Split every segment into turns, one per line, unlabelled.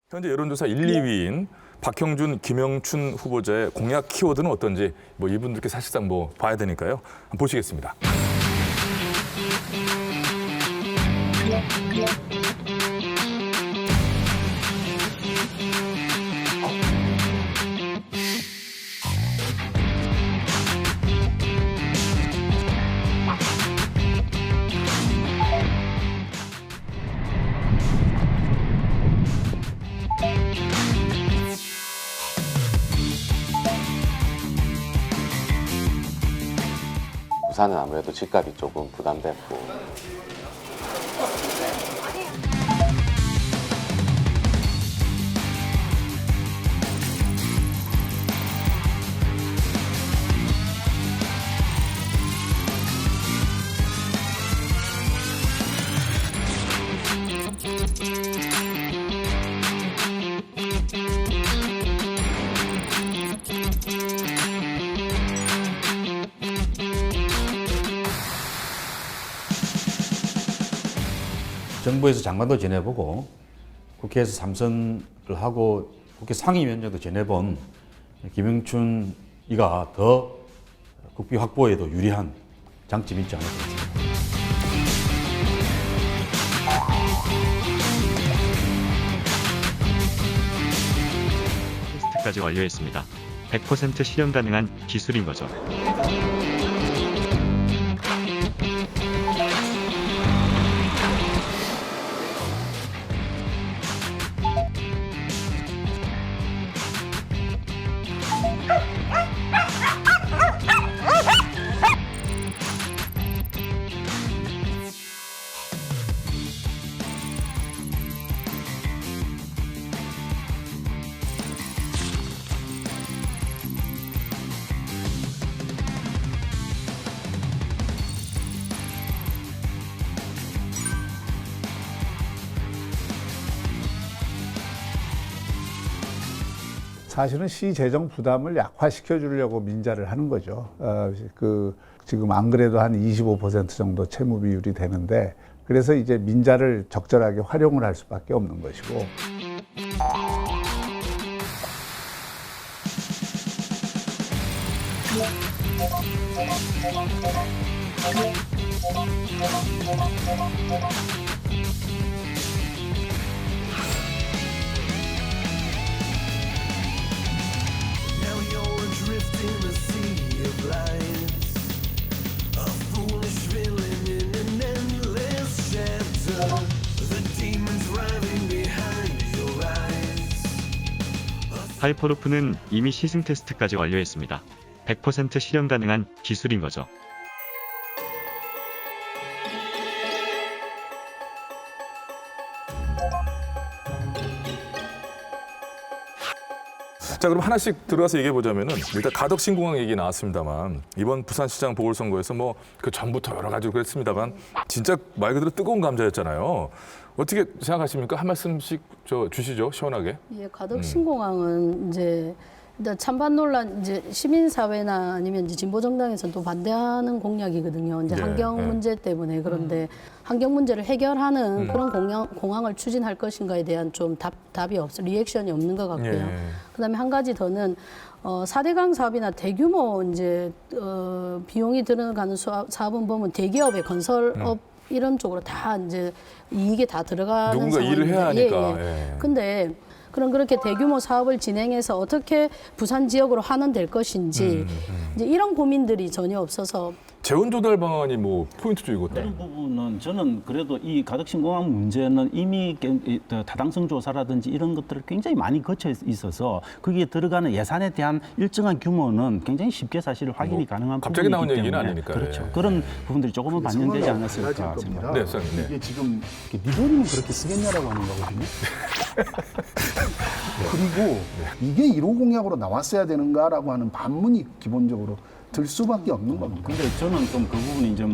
현재 여론조사 1, 2위인 박형준, 김영춘 후보자의 공약 키워드는 어떤지 이분들께 사실상 봐야 되니까요. 한번 보시겠습니다.
부산은 아무래도 집값이 조금 부담됐고
정부에서 장관도 지내보고 국회에서 3선을 하고 국회 상임위원장도 지내본 김영춘 이가 더 국비 확보에도 유리한 장점이 있지 않을까 싶습니다.
테스트까지 완료했습니다. 100% 실현 가능한 기술인 거죠.
사실은 시 재정 부담을 약화시켜 주려고 민자를 하는 거죠. 지금 안 그래도 한 25% 정도 채무 비율이 되는데 그래서 이제 민자를 적절하게 활용을 할 수밖에 없는 것이고.
하이퍼루프는 이미 시승 테스트까지 완료했습니다. 100% 실현 가능한 기술인 거죠.
자, 그럼 하나씩 들어가서 얘기해 보자면은 일단 가덕신공항 얘기 나왔습니다만 이번 부산시장 보궐선거에서 그 전부터 여러 가지 그랬습니다만 진짜 말 그대로 뜨거운 감자였잖아요. 어떻게 생각하십니까? 한 말씀씩 주시죠, 시원하게.
예, 가덕신공항은 이제 일단 찬반 논란 이제 시민사회나 아니면 이제 진보정당에서는 또 반대하는 공약이거든요. 이제
예,
환경
예.
문제 때문에 그런데 환경 문제를 해결하는 그런 공항을 추진할 것인가에 대한 좀 답이 리액션이 없는 것 같고요.
예.
그다음에 한 가지 더는 4대강 사업이나 대규모 이제 비용이 들어가는 사업은 보면 대기업의 건설업 이런 쪽으로 다 이제 이익에 다 들어가는
누군가
상황인데,
일을 해야 하니까.
예.
예.
근데 그렇게 대규모 사업을 진행해서 어떻게 부산 지역으로 환원될 것인지 이제 이런 고민들이 전혀 없어서
재원 조달 방안이 포인트죠, 이것도.
그런 부분은 저는 그래도 이 가덕신공항 문제는 이미 타당성 조사라든지 이런 것들을 굉장히 많이 거쳐 있어서 거기에 들어가는 예산에 대한 일정한 규모는 굉장히 쉽게 사실 확인이 가능한
갑자기
부분이기
나온 얘기는
때문에
아니니까.
그렇죠.
예.
그런 부분들이 조금은 반영되지 않았을까 생각합니다.
네, 선생님. 네.
이게 지금 네 돈이면 그렇게 쓰겠냐라고 하는 거거든요. 그리고 이게 1호 공약으로 나왔어야 되는가라고 하는 반문이 기본적으로 들 수밖에 없는 겁니다.
근데 저는 좀 그 부분이 이제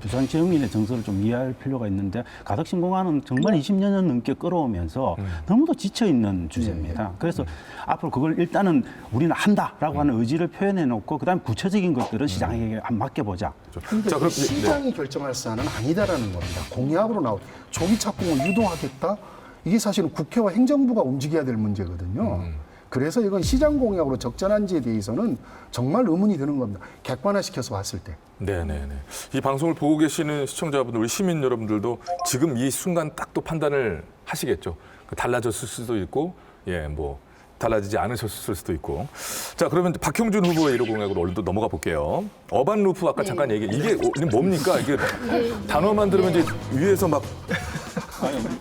부산 지역민의 정서를 좀 이해할 필요가 있는데 가덕신공항은 정말 20년 넘게 끌어오면서 너무도 지쳐 있는 주제입니다. 그래서 앞으로 그걸 일단은 우리는 한다라고 하는 의지를 표현해 놓고 그다음에 구체적인 것들은 시장에게 맡겨보자.
근데
자, 그럼
시장이 결정할 사안은 아니다라는 겁니다. 공약으로 나온 조기 착공을 유도하겠다. 이게 사실은 국회와 행정부가 움직여야 될 문제거든요. 그래서 이건 시장 공약으로 적절한지에 대해서는 정말 의문이 드는 겁니다. 객관화시켜서 봤을 때.
네네네. 이 방송을 보고 계시는 시청자분들, 우리 시민 여러분들도 지금 이 순간 딱 또 판단을 하시겠죠. 달라졌을 수도 있고, 예, 뭐 달라지지 않으셨을 수도 있고. 자, 그러면 박형준 후보의 1호 공약으로 얼른 또 넘어가 볼게요. 어반 루프 아까 잠깐 얘기. 이게 뭡니까? 이게 단어만 들으면 이제 위에서 막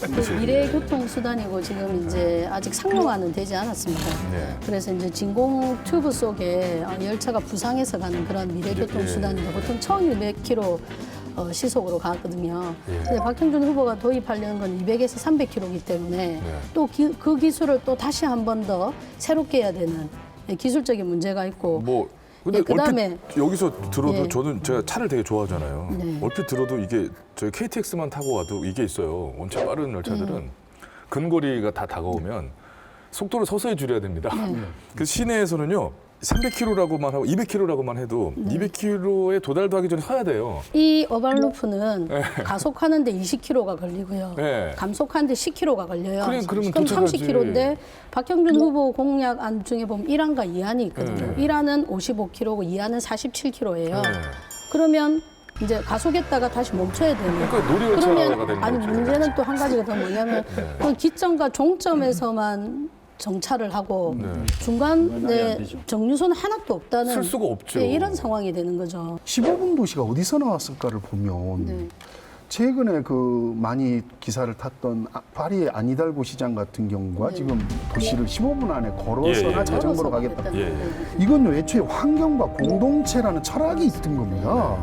그 미래 교통 수단이고 지금 이제 아직 상용화는 되지 않았습니다.
네.
그래서 이제 진공 튜브 속에 열차가 부상해서 가는 그런 미래 교통 수단인데 보통 1,200km 시속으로 가거든요. 근데 박형준 후보가 도입하려는 건 200에서 300km이기 때문에 또 그 기술을 또 다시 한 번 더 새롭게 해야 되는 기술적인 문제가 있고.
뭐 근데
예, 그다음에
얼핏 여기서 들어도
예.
저는 제가 차를 되게 좋아하잖아요.
네.
얼핏 들어도 이게 저희 KTX만 타고 와도 이게 있어요. 원체 빠른 열차들은 근거리가 다 다가오면 속도를 서서히 줄여야 됩니다. 그 시내에서는요. 300km라고만 하고 200km라고만 해도 200km에 도달도 하기 전에 서야 돼요.
이 어반루프는 가속하는데 20km가 걸리고요.
네.
감속하는데 10km가 걸려요.
그러면
그럼
도착하지.
30km인데 박형준 후보 공약안 중에 보면 1안과 2안이 있거든요. 1안은 55km고 2안은 47km예요. 그러면 이제 가속했다가 다시 멈춰야 되는.
그러니까 놀이열차가
그러면
되는
아니
거죠.
문제는 또 한 가지가 더 뭐냐면 그 기점과 종점에서만 정차를 하고 중간에 정류소는 하나도 없다는
쓸 수가 없죠.
예, 이런 상황이 되는 거죠.
15분 도시가 어디서 나왔을까를 보면
네.
최근에 그 많이 기사를 탔던 파리의 아니달고 시장 같은 경우가 지금 도시를 15분 안에 걸어서나
예.
자전거로 가겠다.
예.
이건 애초에 환경과 공동체라는 철학이 있던 겁니다.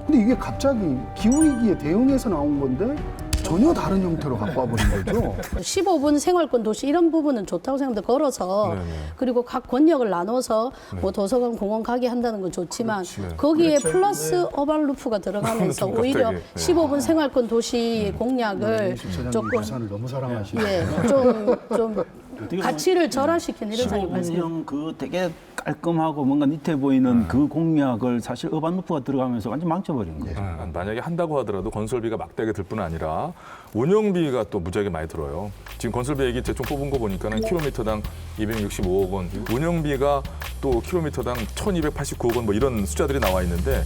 근데 이게 갑자기 기후위기에 대응해서 나온 건데 전혀 다른 형태로 갖고 와버린 거죠.
15분 생활권 도시 이런 부분은 좋다고 생각합니다. 걸어서
네네.
그리고 각 권역을 나눠서 뭐 도서관, 공원 가게 한다는 건 좋지만
그렇지.
거기에 플러스 어반루프가 들어가면서
좀
오히려
갑자기,
15분 생활권 도시 공약을
주차장님
조금
부산을 너무 사랑하시네.
예, 좀 가치를 절하시키는 이런 상황이 발생.
15분형 그 되게 깔끔하고 뭔가 닛해 보이는 그 공약을 사실 어반루프가 들어가면서 완전 망쳐버린 거예요.
만약에 한다고 하더라도 건설비가 막대하게 들 뿐 아니라 운영비가 또 무지하게 많이 들어요. 지금 건설비 얘기 대충 뽑은 거 보니까는 킬로미터당 265억 원, 운영비가 또 킬로미터당 1,289억 원 뭐 이런 숫자들이 나와 있는데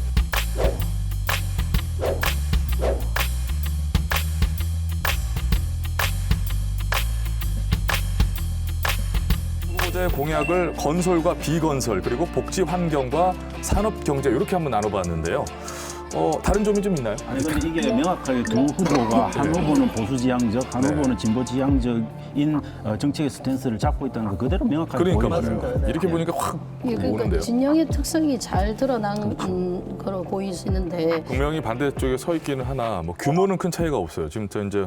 후보자의 공약을 건설과 비건설 그리고 복지 환경과 산업 경제 이렇게 한번 나눠봤는데요. 다른 점이 좀 있나요?
아니 근데 이게 명확하게 두 후보가 한 후보는 보수 지향적, 한 후보는 진보 지향적인 정책의 스탠스를 잡고 있다는 거 그대로 명확하게
그러니까
보이거든요.
말이에요. 이렇게 보니까 확
예, 그러니까
오는데요.
진영의 특성이 잘 드러난 거로 보이시는데
분명히 반대쪽에 서 있기는 하나 뭐 규모는 큰 차이가 없어요. 지금부터 이제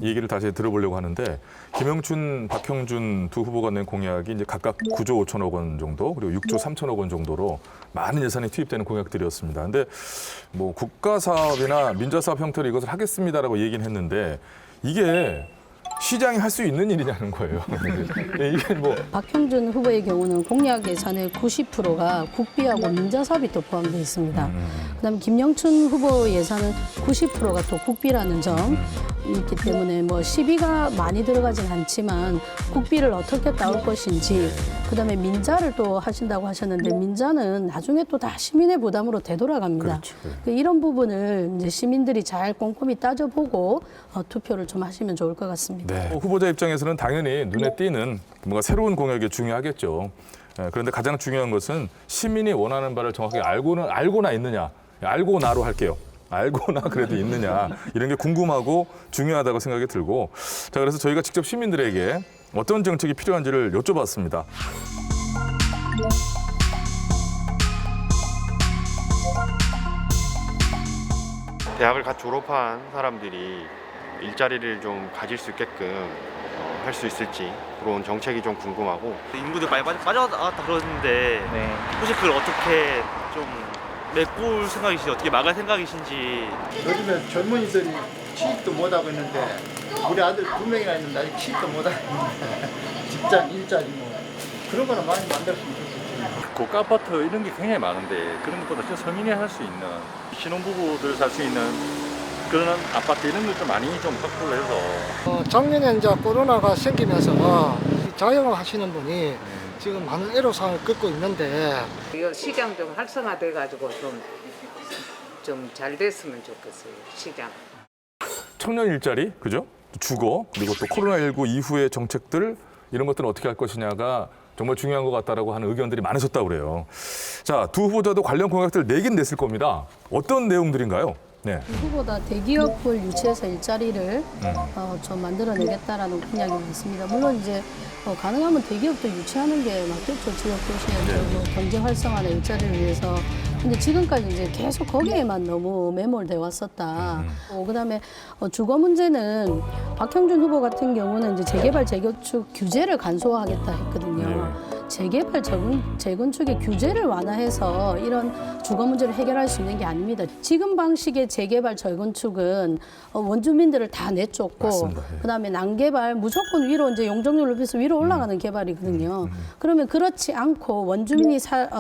이 얘기를 다시 들어보려고 하는데 김영춘, 박형준 두 후보가 낸 공약이 이제 각각 9조 5천억 원 정도 그리고 6조 3천억 원 정도로 많은 예산이 투입되는 공약들이었습니다. 근데 뭐 국가 사업이나 민자 사업 형태로 이것을 하겠습니다라고 얘기는 했는데 이게 시장이 할 수 있는 일이냐는 거예요. 이게 뭐
박형준 후보의 경우는 공약 예산의 90%가 국비하고 민자 사업이 또 포함되어 있습니다. 그다음에 김영춘 후보 예산은 90%가 또 국비라는 점 있기 때문에 뭐 시비가 많이 들어가진 않지만 국비를 어떻게 따올 것인지 그다음에 민자를 또 하신다고 하셨는데 민자는 나중에 또 다 시민의 부담으로 되돌아갑니다. 그렇죠. 이런 부분을 이제 시민들이 잘 꼼꼼히 따져보고 투표를 좀 하시면 좋을 것 같습니다.
네. 후보자 입장에서는 당연히 눈에 띄는 뭔가 새로운 공약이 중요하겠죠. 그런데 가장 중요한 것은 시민이 원하는 바를 정확하게 알고나 있느냐. 알고나로 할게요. 알고나 그래도 있느냐. 이런 게 궁금하고 중요하다고 생각이 들고 자 그래서 저희가 직접 시민들에게 어떤 정책이 필요한지를 여쭤봤습니다.
대학을 갓 졸업한 사람들이 일자리를 좀 가질 수 있게끔 할 수 있을지 그런 정책이 좀 궁금하고
인구들 많이 빠져나갔다 그러는데 혹시 그걸 어떻게 좀 메꿀 생각이신지 어떻게 막을 생각이신지.
요즘에 젊은이들이 취직도 못하고 있는데 우리 아들 2명이나 있는데 아직 취직도 못하고 있는데 직장, 일자리 뭐 그런 거는 많이 만들었으면 좋겠지.
고가 아파트 이런 게 굉장히 많은데 그런 것보다 좀 서민이 할 수 있는 신혼부부들 살 수 있는 그런 아파트 이런 걸 좀 많이 좀 확보를 해서
작년에 이제 코로나가 생기면서 자영업 하시는 분이 지금 많은 애로사항을 겪고 있는데
이 시장 좀 활성화돼가지고 좀 잘 됐으면 좋겠어요. 시장.
청년 일자리, 그죠? 주거, 그리고 또 코로나19 이후의 정책들 이런 것들은 어떻게 할 것이냐가 정말 중요한 것 같다라고 하는 의견들이 많으셨다고 그래요. 자, 두 후보자도 관련 공약들 내긴 냈을 겁니다. 어떤 내용들인가요? 네.
누구보다 대기업을 유치해서 일자리를 좀 만들어내겠다라는 공약이 많습니다. 물론 이제 가능하면 대기업도 유치하는 게 맞겠죠. 지역 도시의 경제 활성화나 일자리를 위해서. 근데 지금까지 이제 계속 거기에만 너무 매몰돼 왔었다. 그다음에 주거 문제는 박형준 후보 같은 경우는 이제 재개발 재건축 규제를 간소화하겠다 했거든요. 재개발 재건축의 규제를 완화해서 이런 주거 문제를 해결할 수 있는 게 아닙니다. 지금 방식의 재개발 재건축은 원주민들을 다 내쫓고 그다음에 난개발 무조건 위로 이제 용적률 높여서 위로 올라가는 개발이거든요. 그러면 그렇지 않고 원주민이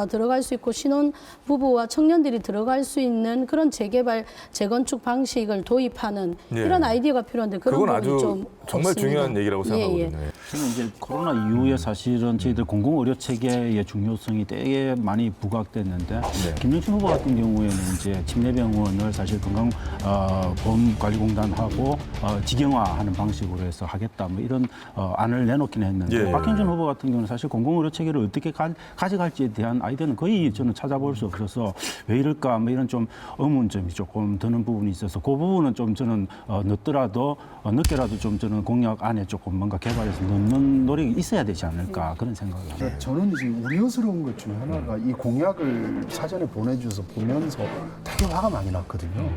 들어갈 수 있고 신혼 부부와 청년들이 들어갈 수 있는 그런 재개발 재건축 방식을 도입하는 이런 아이디어가 필요한데 그런
그건
부분이
아주
좀
정말
없습니다.
중요한 얘기라고 생각하거든요.
저는 이제 코로나 이후에 사실은 저희들 공공의료 체계의 중요성이 되게 많이 부각됐는데 김영춘 후보 같은 경우에는 이제 침례병원을 사실 건강보험관리공단하고 직영화하는 방식으로 해서 하겠다 뭐 이런 안을 내놓긴 했는데 박형준 후보 같은 경우는 사실 공공의료 체계를 어떻게 가져갈지에 대한 아이디어는 거의 저는 찾아볼 수 없어서 왜 이럴까 뭐 이런 좀 의문점이 조금 드는 부분이 있어서 그 부분은 좀 저는 늦게라도 좀 저는 공약 안에 조금 뭔가 개발해서 넣는 노력이 있어야 되지 않을까 그런 생각을 합니다.
저는 지금 우려스러운 것 중에 하나가 이 공약을 사전에 보내주셔서 보면서 되게 화가 많이 났거든요.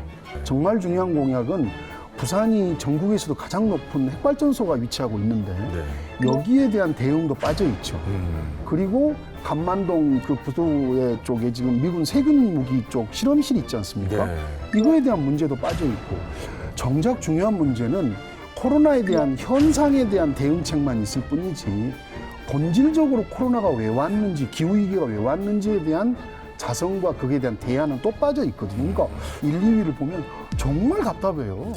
정말 중요한 공약은 부산이 전국에서도 가장 높은 핵발전소가 위치하고 있는데 여기에 대한 대응도 빠져 있죠. 그리고 감만동 그 부도의 쪽에 지금 미군 세균 무기 쪽 실험실 있지 않습니까? 이거에 대한 문제도 빠져 있고 정작 중요한 문제는 코로나에 대한 현상에 대한 대응책만 있을 뿐이지 본질적으로 코로나가 왜 왔는지 기후위기가 왜 왔는지에 대한 자성과 그에 대한 대안은 또 빠져 있거든요. 그러니까 1, 2위를 보면 정말 답답해요.